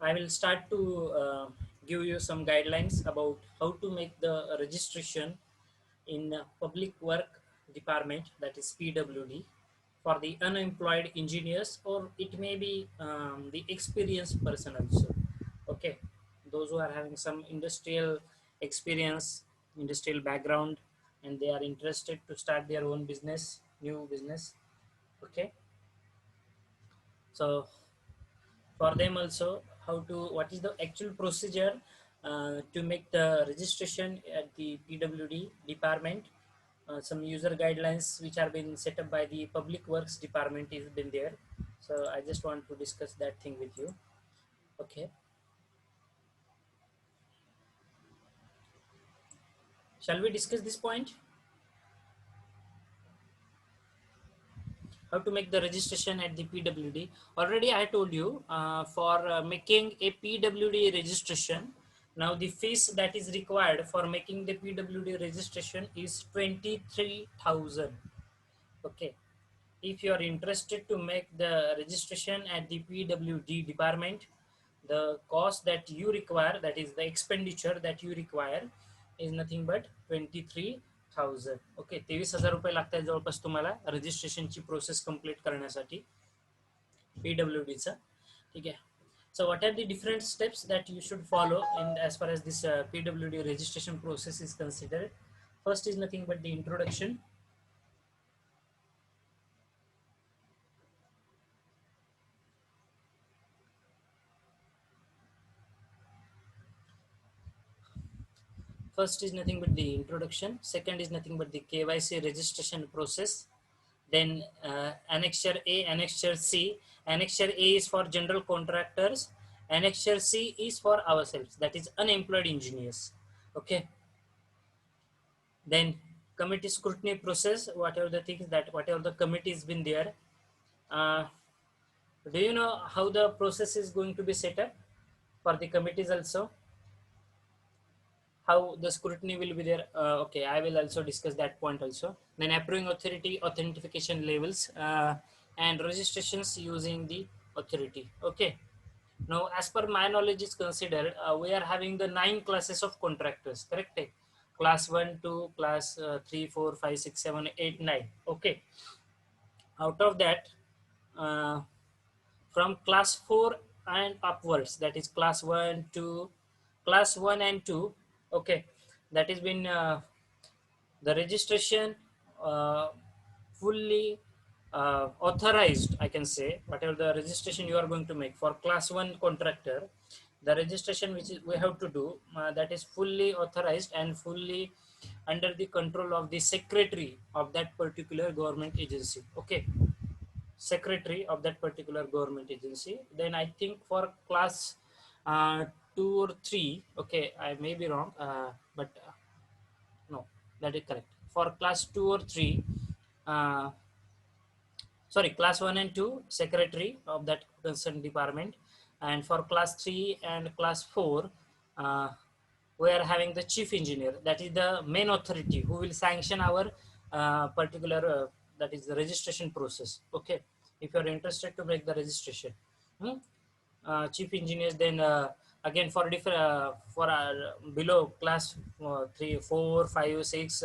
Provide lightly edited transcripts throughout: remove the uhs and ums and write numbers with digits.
I will start to give you some guidelines about how to make the registration in public work department, that is PWD, for the unemployed engineers, or it may be the experienced person also. Okay, those who are having some industrial experience, industrial background, and they are interested to start their own business, new business. Okay, so for them also, how to, what is the actual procedure to make the registration at the PWD department. Some user guidelines which are been set up by the public works department is been there, so I just want to discuss that thing with you. Okay, shall we discuss this point, how to make the registration at the PWD? Already I told you, for making a PWD registration, now the fees that is required for making the PWD registration is 23,000. Okay, if you are interested to make the registration at the PWD department, the cost that you require, that is the expenditure that you require, is nothing but 23,000. Okay, 23,000 रुपये लागत आहेत जवळपास तुम्हाला रजिस्ट्रेशनची process complete करण्यासाठी PWDचा. ठीक आहे. So what are the different steps that you should follow in as far as this PWD registration process is considered? First is nothing but the introduction. First is nothing but the introduction. Second is nothing but the KYC registration process. Then Annexure A, Annexure C. Annexure A is for general contractors. Annexure C is for ourselves, that is unemployed engineers. Okay. Then committee scrutiny process, whatever the things that whatever the committee has been there. Uh, do you know how the process is going to be set up for the committees also? How the scrutiny will be there? Okay, I will also discuss that point also. Then approving authority authentication levels and registrations using the authority. Okay, now as per my knowledge is considered, we are having the 9 classes of contractors, correct? Class 1 2 class 3 4 5 6 7 8 9. Okay, out of that, uh, from class 4 and upwards, that is class 1 2, class 1 and 2. Okay, that has been the registration uh, fully authorized, I can say. Whatever the registration you are going to make for class 1 contractor, the registration which is, we have to do, that is fully authorized and fully under the control of the secretary of that particular government agency. Okay, secretary of that particular government agency. Then I think for class 2 or 3, okay, I may be wrong, but no, that is correct. For class 2 or 3, uh, sorry, class 1 and 2, secretary of that concerned department. And for class 3 and class 4, we are having the chief engineer, that is the main authority who will sanction our particular, that is the registration process. Okay, if you are interested to break the registration, chief engineers. Then again for different, for below class 3 4 5 6,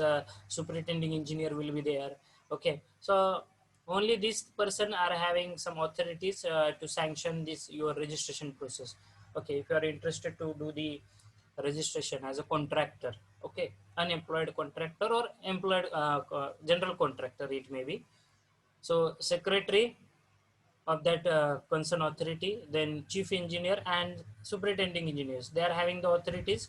superintending engineer will be there. Okay, so only this person are having some authorities to sanction this your registration process. Okay, if you are interested to do the registration as a contractor, okay, unemployed contractor or employed general contractor it may be. So secretary of that concerned authority, then chief engineer and superintending engineers, they are having the authorities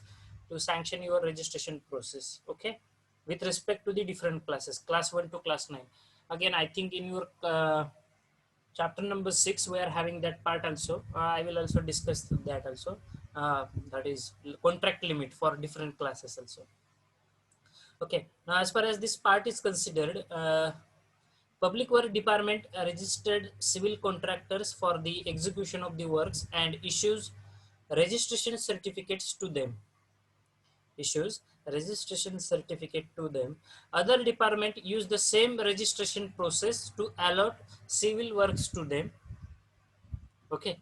to sanction your registration process. Okay, with respect to the different classes, class 1 to class 9. Again, I think in your chapter number 6 we are having that part also. I will also discuss that also. That is contract limit for different classes also. Okay, now as far as this part is considered, Public Work Department registered civil contractors for the execution of the works and issues registration certificates to them. Issues registration certificate to them. Other department use the same registration process to allot civil works to them. Okay.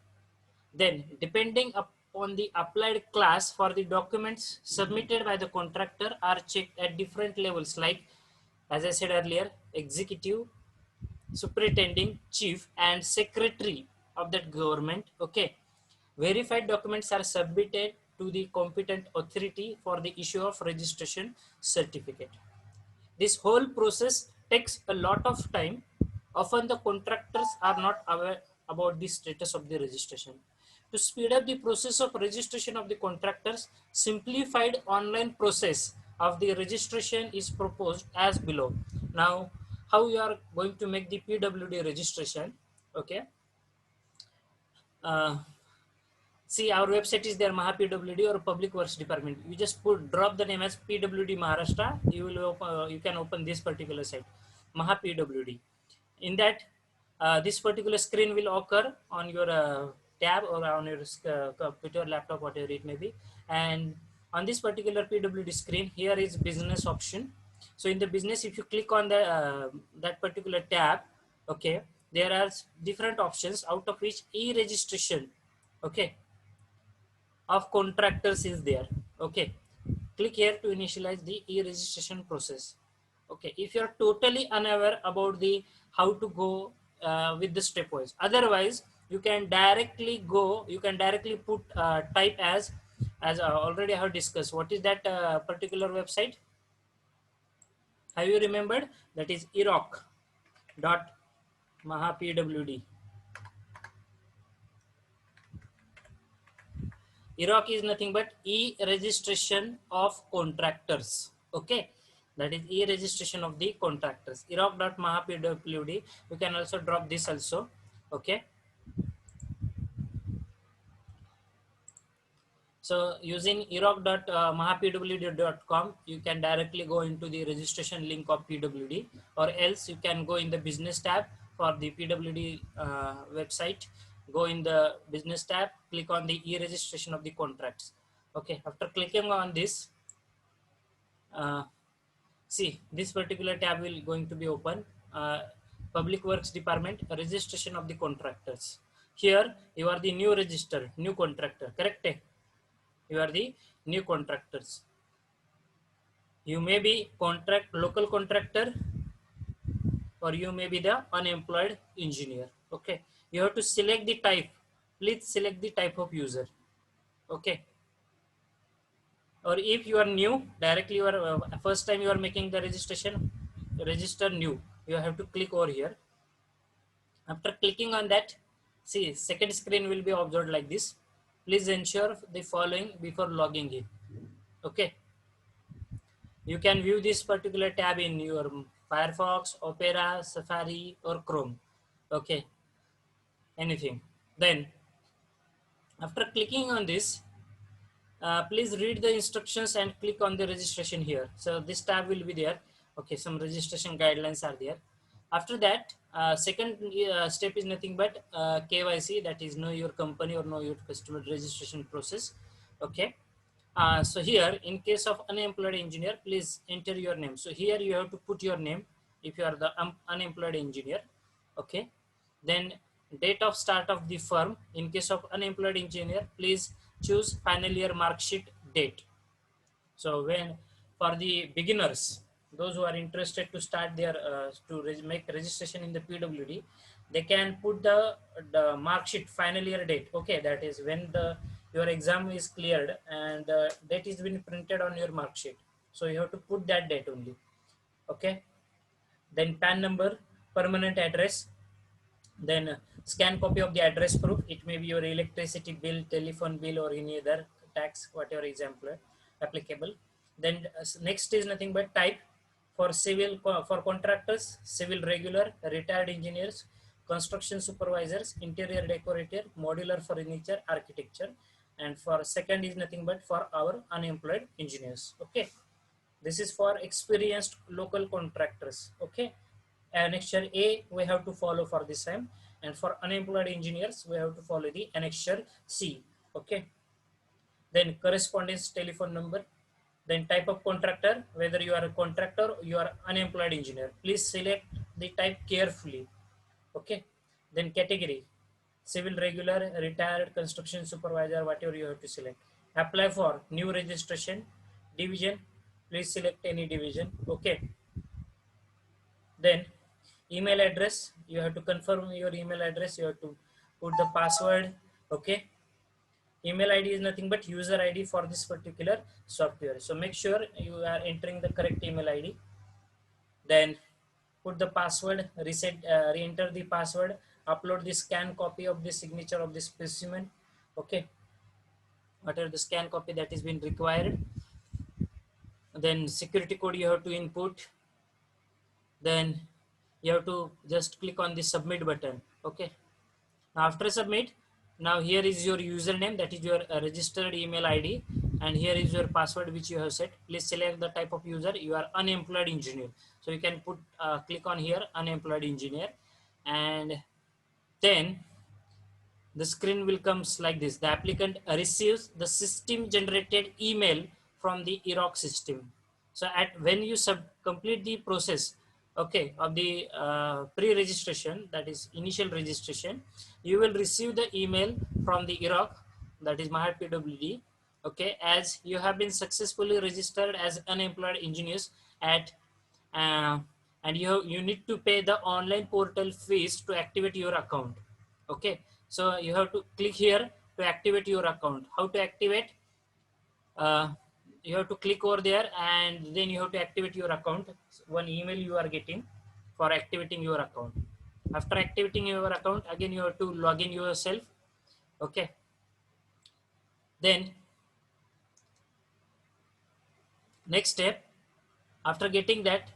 Then depending upon the applied class for the documents submitted by the contractor are checked at different levels, like as I said earlier, executive, superintending, chief, and secretary of that government. Okay, verified documents are submitted to the competent authority for the issue of registration certificate. This whole process takes a lot of time. Often the contractors are not aware about the status of the registration. To speed up the process of registration of the contractors, simplified online process of the registration is proposed as below. Now, how you are going to make the PWD registration? Okay. Uh, See, our website is there, MahaPWD or Public Works Department. You just drop the name as PWD Maharashtra. You can open this particular site, MahaPWD. In that, this particular screen will occur on your tab or on your computer, laptop, whatever it may be. And on this particular PWD screen, here is business option. So in the business, if you click on the that particular tab, okay, there are different options, out of which e-registration, okay, of contractors is there. Okay, click here to initialize the e-registration process. Okay, if you are totally unaware about the how to go with the stepwise, otherwise you can directly go, you can directly put type as already I have discussed. What is that particular website? Have you remembered? That is eroc dot mahapwd. eroc is nothing but e-registration of contractors. Okay, that is e-registration of the contractors. eroc.mahapwd. You can also drop this also. Okay, so using eroc.mahapwd.com, you can directly go into the registration link of PWD, or else you can go in the business tab for the PWD website. Go in the business tab, click on the e-registration of the contracts. Okay, after clicking on this, uh, see, this particular tab will going to be open. Public Works Department, registration of the contractors. Here you are the new register, new contractor, correct? You are the new contractors. You may be local contractor, or you may be the unemployed engineer. Okay, you have to select the type. Please select the type of user. Okay, or if you are new, directly you are first time you are making the registration, register new, you have to click over here. After clicking on that, see, second screen will be observed like this. Please ensure the following before logging in. Okay, you can view this particular tab in your Firefox, Opera, Safari, or Chrome. Okay, anything. Then after clicking on this, please read the instructions and click on the registration here. So this tab will be there. Okay, some registration guidelines are there. After that, second step is nothing but KYC, that is know your company or know your customer registration process. Okay, so here in case of unemployed engineer, please enter your name. So here you have to put your name if you are the unemployed engineer. Okay, then date of start of the firm. In case of unemployed engineer, please choose final year mark sheet date. So when for the beginners, those who are interested to start their make registration in the PWD, they can put the mark sheet final year date. Okay, that is when the your exam is cleared and date is been printed on your mark sheet. So you have to put that date only. Okay, then PAN number, permanent address, then scan copy of the address proof. It may be your electricity bill, telephone bill, or any other tax, whatever is applicable. Then next is nothing but type. For civil, for contractors, civil regular, retired engineers, construction supervisors, interior decorator, modular furniture, architecture. And for second is nothing but for our unemployed engineers. Okay, this is for experienced local contractors. Okay, annexure A we have to follow for this time, and for unemployed engineers we have to follow the annexure C. Okay, then correspondence telephone number, then type of contractor, whether you are a contractor or you are unemployed engineer, please select the type carefully. Okay, then category, civil regular, retired, construction supervisor, whatever you have to select. Apply for new registration, division, please select any division. Okay. Then email address, you have to confirm your email address, you have to put the password. Okay. Email ID is nothing but user ID for this particular software, so make sure you are entering the correct email ID. Then put the password, reset, re-enter the password, upload the scan copy of the signature of the specimen. Okay, whatever the scan copy that is been required. Then security code you have to input. Then you have to just click on the submit button. Okay, now after submit, now here is your username, that is your registered email ID, and here is your password which you have set. Please select the type of user. You are unemployed engineer, so you can put click on here unemployed engineer, and then the screen will comes like this. The applicant receives the system generated email from the eRock system. So at when you complete the process, okay, of the pre-registration, that is initial registration, you will receive the email from the eRock, that is Mahad PWD, okay, as you have been successfully registered as unemployed engineers at uh, and you need to pay the online portal fees to activate your account. Okay, so you have to click here to activate your account. How to activate? You have to click over there, and then you have to activate your account. One email you are getting for activating your account. After activating your account, again you have to log in yourself. Okay, then next step, after getting that,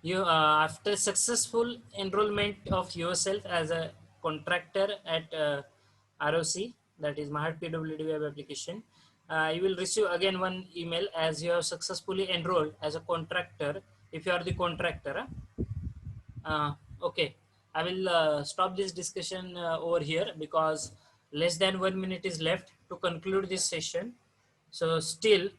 you after successful enrollment of yourself as a contractor at ROC, that is Mahad PWD web application, you will receive again one email as you have successfully enrolled as a contractor. If you are the contractor, okay, I will stop this discussion over here because less than 1 minute is left to conclude this session. So still,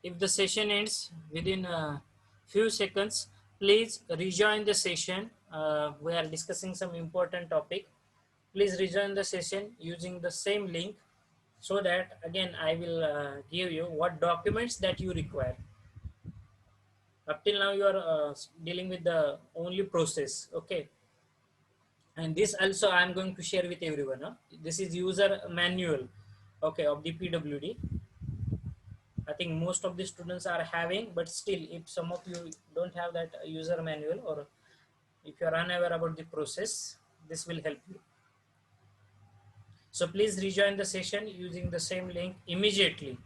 if the session ends within a few seconds, please rejoin the session. We are discussing some important topic. Please rejoin the session using the same link, so that again I will give you what documents that you require. Up till now you are dealing with the only process. Okay, and this also I am going to share with everyone. Huh? This is user manual, okay, of the PWD. I think most of the students are having, but still, if some of you don't have that user manual, or if you are unaware about the process, this will help you. So please rejoin the session using the same link immediately.